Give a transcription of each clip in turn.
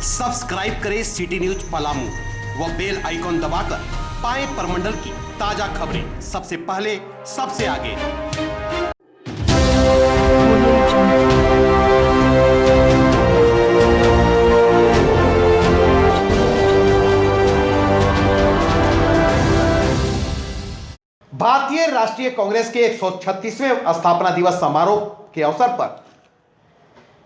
Subscribe करें city news Palamu व bell icon दबाकर पाएं परमंडल की ताजा खबरें सबसे पहले सबसे आगे। भारतीय राष्ट्रीय कांग्रेस के 136वें स्थापना दिवस समारोह के अवसर पर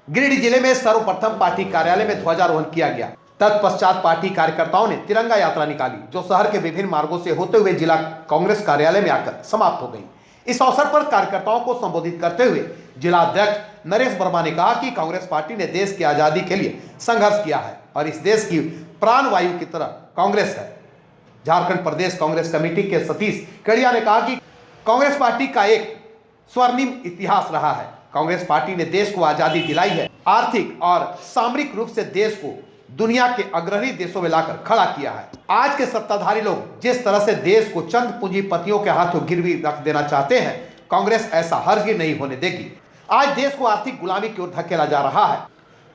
गिरिडीह जिले में सर्वप्रथम पार्टी कार्यालय में ध्वजारोहण किया गया। तत्पश्चात पार्टी कार्यकर्ताओं ने तिरंगा यात्रा निकाली, जो शहर के विभिन्न मार्गों से होते हुए जिला कांग्रेस कार्यालय में आकर समाप्त हो गई। इस अवसर पर कार्यकर्ताओं को संबोधित करते हुए जिला अध्यक्ष नरेश वर्मा ने कहा कि कांग्रेस पार्टी ने देश की आजादी के लिए संघर्ष किया है और इस देश की प्राण वायु की तरह कांग्रेस है। झारखंड प्रदेश कांग्रेस कमेटी के सतीश कड़िया ने कहा कि कांग्रेस पार्टी का एक स्वर्णिम इतिहास रहा है। कांग्रेस पार्टी ने देश को आजादी दिलाई है, आर्थिक और सामरिक रूप से देश को दुनिया के अग्रणी देशों में लाकर खड़ा किया है। आज के सत्ताधारी लोग जिस तरह से देश को चंद पूंजीपतियों के हाथों गिरवी रख देना चाहते हैं, कांग्रेस ऐसा हरगिज नहीं होने देगी। आज देश को आर्थिक गुलामी की ओर धकेला जा रहा है।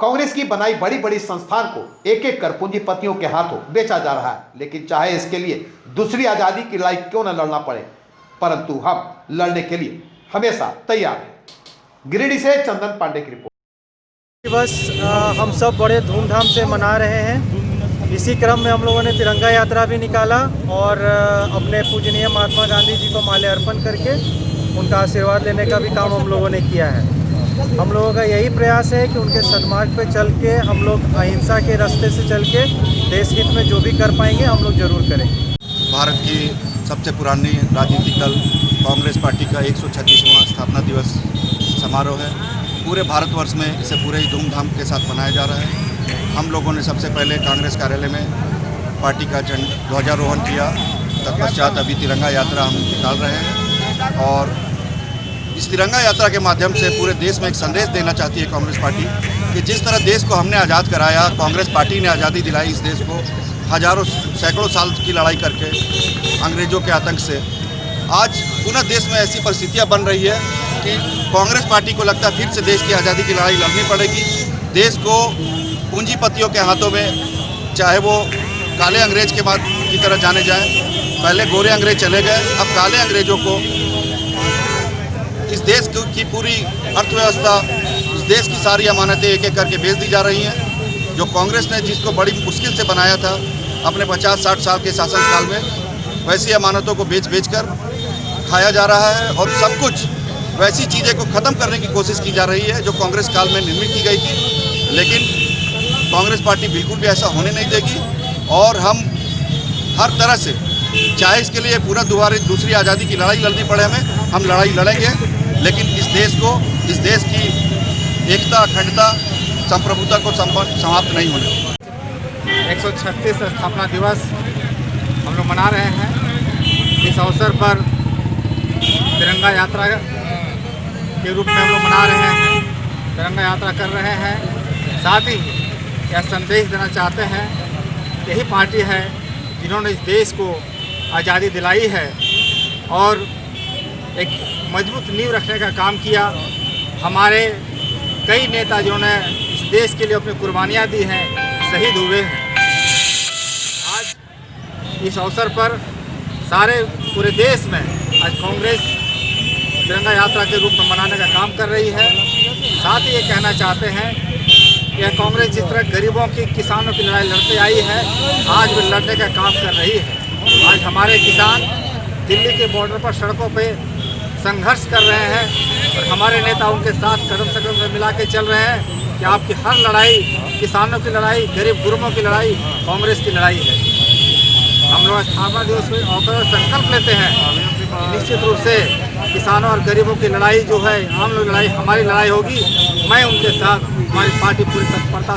कांग्रेस की बनाई बड़ी बड़ी संस्थान को एक एक कर पूंजीपतियों के हाथों बेचा जा रहा है, लेकिन चाहे इसके लिए दूसरी आजादी की लड़ाई क्यों न लड़ना पड़े, परंतु हम लड़ने के लिए हमेशा तैयार हैं। गिरिडीह से चंदन पांडे की रिपोर्ट। दिवस हम सब बड़े धूमधाम से मना रहे हैं। इसी क्रम में हम लोगों ने तिरंगा यात्रा भी निकाला और अपने पूजनीय महात्मा गांधी जी को माल्यार्पण करके उनका आशीर्वाद लेने का भी काम हम लोगों ने किया है। हम लोगों का यही प्रयास है कि उनके सन्मार्ग पे चल के हम लोग अहिंसा के रास्ते से चल के देश हित में जो भी कर पाएंगे हम लोग जरूर करेंगे। भारत की सबसे पुरानी राजनीतिक दल कांग्रेस पार्टी का 136वां स्थापना दिवस समारोह है। पूरे भारतवर्ष में इसे पूरे ही धूमधाम के साथ मनाया जा रहा है। हम लोगों ने सबसे पहले कांग्रेस कार्यालय में पार्टी का ध्वजारोहण किया, तत्पश्चात अभी तिरंगा यात्रा हम निकाल रहे हैं और इस तिरंगा यात्रा के माध्यम से पूरे देश में एक संदेश देना चाहती है कांग्रेस पार्टी कि जिस तरह देश को हमने आज़ाद कराया, कांग्रेस पार्टी ने आज़ादी दिलाई इस देश को हजारों सैकड़ों साल की लड़ाई करके अंग्रेज़ों के आतंक से। आज पुनः देश में ऐसी परिस्थितियां बन रही है कि कांग्रेस पार्टी को लगता है फिर से देश की आज़ादी की लड़ाई लड़नी पड़ेगी। देश को पूंजीपतियों के हाथों में, चाहे वो काले अंग्रेज की तरह जाने जाएं, पहले गोरे अंग्रेज चले गए, अब काले अंग्रेजों को इस देश की पूरी अर्थव्यवस्था, इस देश की सारी अमानतें एक एक करके बेच दी जा रही हैं। जो कांग्रेस ने जिसको बड़ी मुश्किल से बनाया था अपने 50-60 साल के शासनकाल में, वैसी अमानतों को बेच कर खाया जा रहा है और सब कुछ वैसी चीज़ें को ख़त्म करने की कोशिश की जा रही है जो कांग्रेस काल में निर्मित की गई थी। लेकिन कांग्रेस पार्टी बिल्कुल भी ऐसा होने नहीं देगी और हम हर तरह से, चाहे इसके लिए पूरा दूसरी आज़ादी की लड़ाई लड़नी पड़े हमें, हम लड़ाई लड़ेंगे, लेकिन इस देश की एकता, अखंडता, संप्रभुता को समाप्त नहीं होने। 136 स्थापना दिवस हम लोग मना रहे हैं। इस अवसर पर तिरंगा यात्रा के रूप में हम लोग मना रहे हैं, तिरंगा यात्रा कर रहे हैं। साथ ही यह संदेश देना चाहते हैं, यही पार्टी है जिन्होंने इस देश को आज़ादी दिलाई है और एक मजबूत नींव रखने का काम किया। हमारे कई नेता जिन्होंने इस देश के लिए अपनी कुर्बानियाँ दी हैं, शहीद हुए हैं। आज इस अवसर पर सारे पूरे देश में आज कांग्रेस तिरंगा यात्रा के रूप में मनाने का काम कर रही है। साथ ही ये कहना चाहते हैं, यह कांग्रेस जिस तरह गरीबों की, किसानों की लड़ाई लड़ते आई है, आज भी लड़ने का काम कर रही है। आज हमारे किसान दिल्ली के बॉर्डर पर सड़कों पे संघर्ष कर रहे हैं और हमारे नेता उनके साथ कदम से कदम मिला के चल रहे हैं कि आपकी हर लड़ाई, किसानों की लड़ाई, गरीब गुरबों की लड़ाई कांग्रेस की लड़ाई है। हम लोग स्थापना दिवस में आकर संकल्प लेते हैं कि निश्चित रूप से किसानों और गरीबों की लड़ाई जो है, आम लोग लड़ाई, हमारी लड़ाई होगी। मैं उनके साथ, हमारी पार्टी पूरी तत्परता